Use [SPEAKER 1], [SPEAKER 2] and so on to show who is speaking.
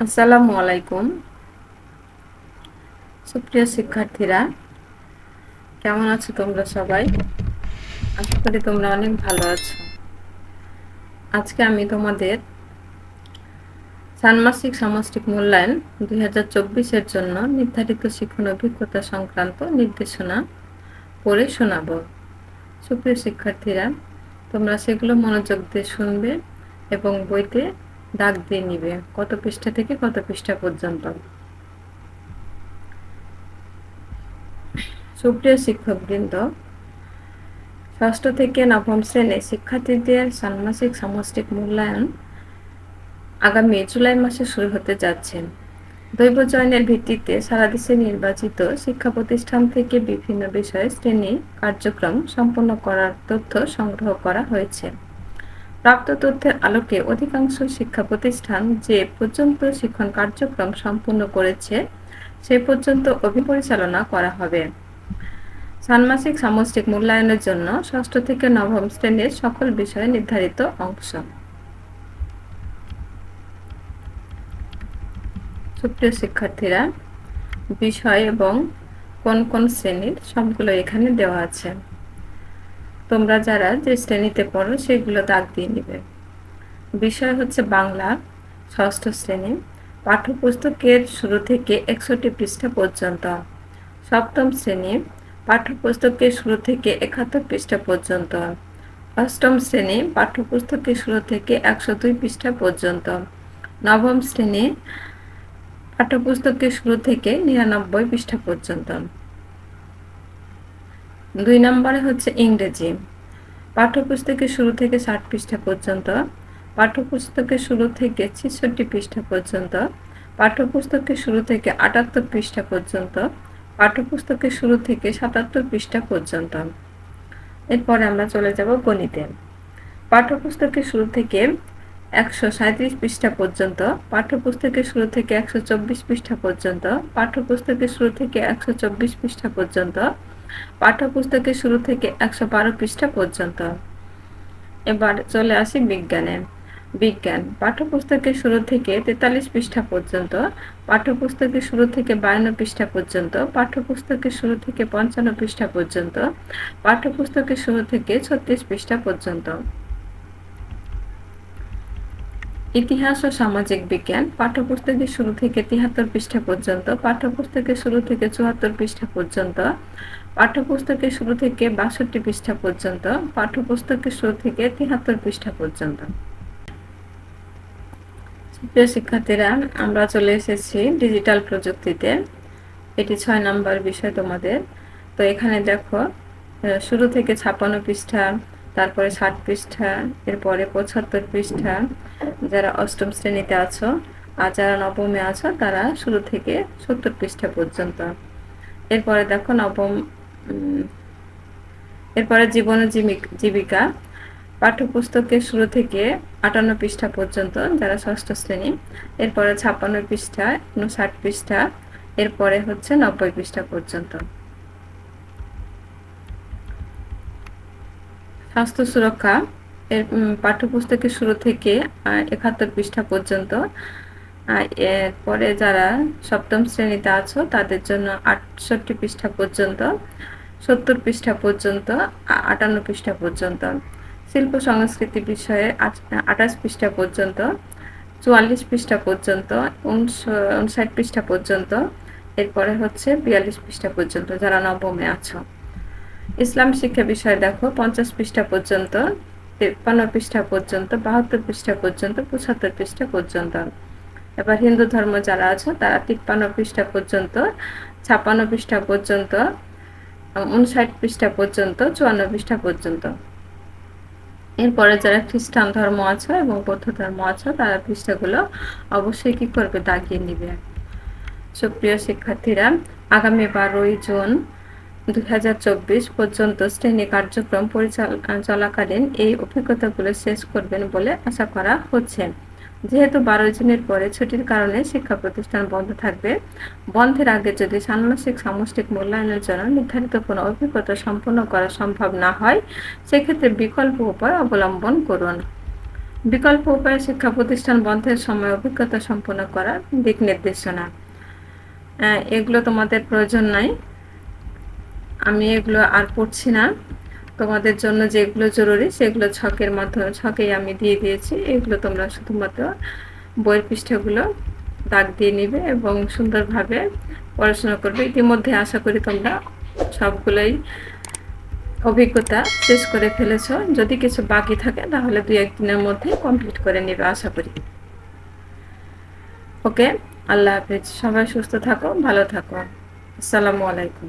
[SPEAKER 1] আসসালামু আলাইকুম। সুপ্রিয় শিক্ষার্থীরা, কেমন আছো তোমরা সবাই? আশা করি তোমরা অনেক ভালো আছো। আজকে আমি তোমাদের ষান্মাসিক সামষ্টিক মূল্যায়ন 2024-এর জন্য নির্ধারিত শিক্ষণ অভিজ্ঞতা সংক্রান্ত নির্দেশনা পড়ে শোনাবো। সুপ্রিয় শিক্ষার্থীরা, তোমরা সেগুলো মনোযোগ দিয়ে শুনবে এবং বইতে দাগ দিয়ে নিবে কত পৃষ্ঠা থেকে কত পৃষ্ঠা পর্যন্ত। সুপ্রিয় শিক্ষকবৃন্দ, ষষ্ঠ থেকে নবম শ্রেণীর শিক্ষার্থীদের ষান্মাসিক সামষ্টিক মূল্যায়ন আগামী জুলাই মাসে শুরু হতে যাচ্ছে। দৈব চয়নের ভিত্তিতে সারা দেশে নির্বাচিত শিক্ষা প্রতিষ্ঠান থেকে বিভিন্ন বিষয়ে শ্রেণী কার্যক্রম সম্পন্ন করার তথ্য সংগ্রহ করা হয়েছে। প্রাপ্ত তথ্যের আলোকে অধিকাংশ শিক্ষা প্রতিষ্ঠান যে পর্যন্ত শিক্ষণ কার্যক্রম সম্পূর্ণ করেছে সে পর্যন্ত অভিপরিচালনা করা হবে। ষান্মাসিক সামষ্টিক মূল্যায়নের জন্য ষষ্ঠ থেকে নবম শ্রেণীর সকল বিষয়ে নির্ধারিত অংশ। সুপ্রিয় শিক্ষার্থীরা, বিষয় এবং কোন কোন শ্রেণীর সবগুলো এখানে দেওয়া আছে। তোমরা যারা যে শ্রেণীতে পড়ো সেগুলো দাগ দিয়ে নিবে। বিষয় হচ্ছে বাংলা, ষষ্ঠ শ্রেণী, পাঠ্যপুস্তকের শুরু থেকে 61 পৃষ্ঠা পর্যন্ত। সপ্তম শ্রেণী, পাঠ্যপুস্তকের শুরু থেকে 71 পৃষ্ঠা পর্যন্ত। অষ্টম শ্রেণী, পাঠ্যপুস্তকের শুরু থেকে 102 পৃষ্ঠা পর্যন্ত। নবম শ্রেণী, পাঠ্যপুস্তকের শুরু থেকে 99 পৃষ্ঠা পর্যন্ত। 2 নম্বরে হচ্ছে ইংরেজি, পাঠ্যপুস্তকের শুরু থেকে 60 পৃষ্ঠা পর্যন্ত, পাঠ্যপুস্তকের শুরু থেকে 66 পৃষ্ঠা পর্যন্ত, পাঠ্যপুস্তকের শুরু থেকে 78 পৃষ্ঠা পর্যন্ত, পাঠ্যপুস্তকের শুরু থেকে 77 পৃষ্ঠা পর্যন্ত। এরপরে আমরা চলে যাব গণিতে। পাঠ্যপুস্তকের শুরু থেকে 137 পৃষ্ঠা পর্যন্ত, পাঠ্যপুস্তকের শুরু থেকে 124 পৃষ্ঠা পর্যন্ত, পাঠ্যপুস্তকের শুরু থেকে 124 পৃষ্ঠা পর্যন্ত, পাঠ্যপুস্তকের শুরু থেকে 112 পৃষ্ঠা পর্যন্ত। এবার চলে আসি বিজ্ঞানে। বিজ্ঞান, পাঠ্যপুস্তকের শুরু থেকে 43 পৃষ্ঠা পর্যন্ত, পাঠ্যপুস্তকের শুরু থেকে 52 পৃষ্ঠা পর্যন্ত, পাঠ্যপুস্তকের শুরু থেকে 55 পৃষ্ঠা পর্যন্ত, পাঠ্যপুস্তকের শুরু থেকে 36 পৃষ্ঠা পর্যন্ত। ইতিহাস ও সামাজিক বিজ্ঞান, পাঠ্যপুস্তকের শুরু থেকে 73 পৃষ্ঠা পর্যন্ত, পাঠ্যপুস্তকের শুরু থেকে 74 পৃষ্ঠা পর্যন্ত, পাঠ্যপুস্তকের শুরু থেকে 62 পৃষ্ঠা পর্যন্ত, পাঠ্যপুস্তকের শুরু থেকে 73 পৃষ্ঠা পর্যন্ত। প্রিয় শিক্ষার্থীরা, আমরা চলে এসেছি ডিজিটাল প্রযুক্তিতে। এটি 6 নম্বর বিষয় তোমাদের। তো এখানে দেখো, শুরু থেকে 56 পৃষ্ঠা, তারপরে 60 পৃষ্ঠা, এরপরে 75 পৃষ্ঠা। যারা অষ্টম শ্রেণীতে আছো আর যারা নবমে আছো তারা শুরু থেকে 70 পৃষ্ঠা পর্যন্ত। এরপরে দেখো এরপরে জীবন ও জীবিকা, পাঠ্যপুস্তকের শুরু থেকে 58 পৃষ্ঠা পর্যন্ত যারা ষষ্ঠ শ্রেণী, এরপরে 56 পৃষ্ঠা, 59 পৃষ্ঠা, এরপরে হচ্ছে 90 পৃষ্ঠা পর্যন্ত। স্বাস্থ্য সুরক্ষা, এর পাঠ্যপুস্তকের শুরু থেকে 71 পৃষ্ঠা পর্যন্ত। এরপরে যারা সপ্তম শ্রেণীতে আছো তাদের জন্য 68 পৃষ্ঠা পর্যন্ত, 70 পৃষ্ঠা পর্যন্ত, 58 পৃষ্ঠা পর্যন্ত। শিল্প সংস্কৃতি বিষয়ে 28 পৃষ্ঠা পর্যন্ত, 44 পৃষ্ঠা পর্যন্ত, 59 পৃষ্ঠা পর্যন্ত, এরপরে হচ্ছে 42 পৃষ্ঠা পর্যন্ত যারা নবমে আছো। ইসলাম শিক্ষা বিষয় দেখো 50 পৃষ্ঠা পর্যন্ত, 53 পৃষ্ঠা পর্যন্ত, 72 পৃষ্ঠা পর্যন্ত, 75 পৃষ্ঠা পর্যন্ত। এবার হিন্দু ধর্ম যারা আছো তারা 53 পৃষ্ঠা পর্যন্ত, 56 পৃষ্ঠা পর্যন্ত, 59 পৃষ্ঠা পর্যন্ত, 54 পৃষ্ঠা পর্যন্ত। এরপরে যারা খ্রিস্টান ধর্ম আছো এবং বৌদ্ধ ধর্ম আছো তারা পৃষ্ঠাগুলো অবশ্যই কি করবে, দাগিয়ে নিবে। সুপ্রিয় শিক্ষার্থীরা, আগামী 12 জুন 2024 পর্যন্ত শ্রেণী কার্যক্রম চলাকালীন এই অভিজ্ঞতাগুলো শেষ করবেন বলে আশা করা হচ্ছে। যেহেতু 12 জুনের পরে ছুটির কারণে শিক্ষা প্রতিষ্ঠান বন্ধ থাকবে, বন্ধের আগে যদি ষান্মাসিক সামষ্টিক মূল্যায়নের জন্য নির্ধারিত কোনো অভিজ্ঞতা সম্পন্ন করা সম্ভব না হয় সেক্ষেত্রে বিকল্প উপায় অবলম্বন করুন। বিকল্প উপায়ে শিক্ষা প্রতিষ্ঠান বন্ধের সময় অভিজ্ঞতা সম্পন্ন করার দিক নির্দেশনা। এগুলো তোমাদের প্রয়োজন নাই, আমি এগুলো আর পড়ছি না। তোমাদের জন্য যেগুলো জরুরি সেগুলো ছকের মাধ্যমে, ছকেই আমি দিয়ে দিয়েছি। এগুলো তোমরা শুধুমাত্র বইয়ের পৃষ্ঠাগুলো দাগ দিয়ে নিবে এবং সুন্দরভাবে পড়াশোনা করবে। ইতিমধ্যে আশা করি তোমরা সবগুলোই অভিজ্ঞতা শেষ করে ফেলেছ। যদি কিছু বাকি থাকে তাহলে 2-1 দিনের মধ্যে কমপ্লিট করে নেবে আশা করি। ওকে, আল্লাহ হাফেজ। সবাই সুস্থ থাকো, ভালো থাকো। আসসালামু আলাইকুম।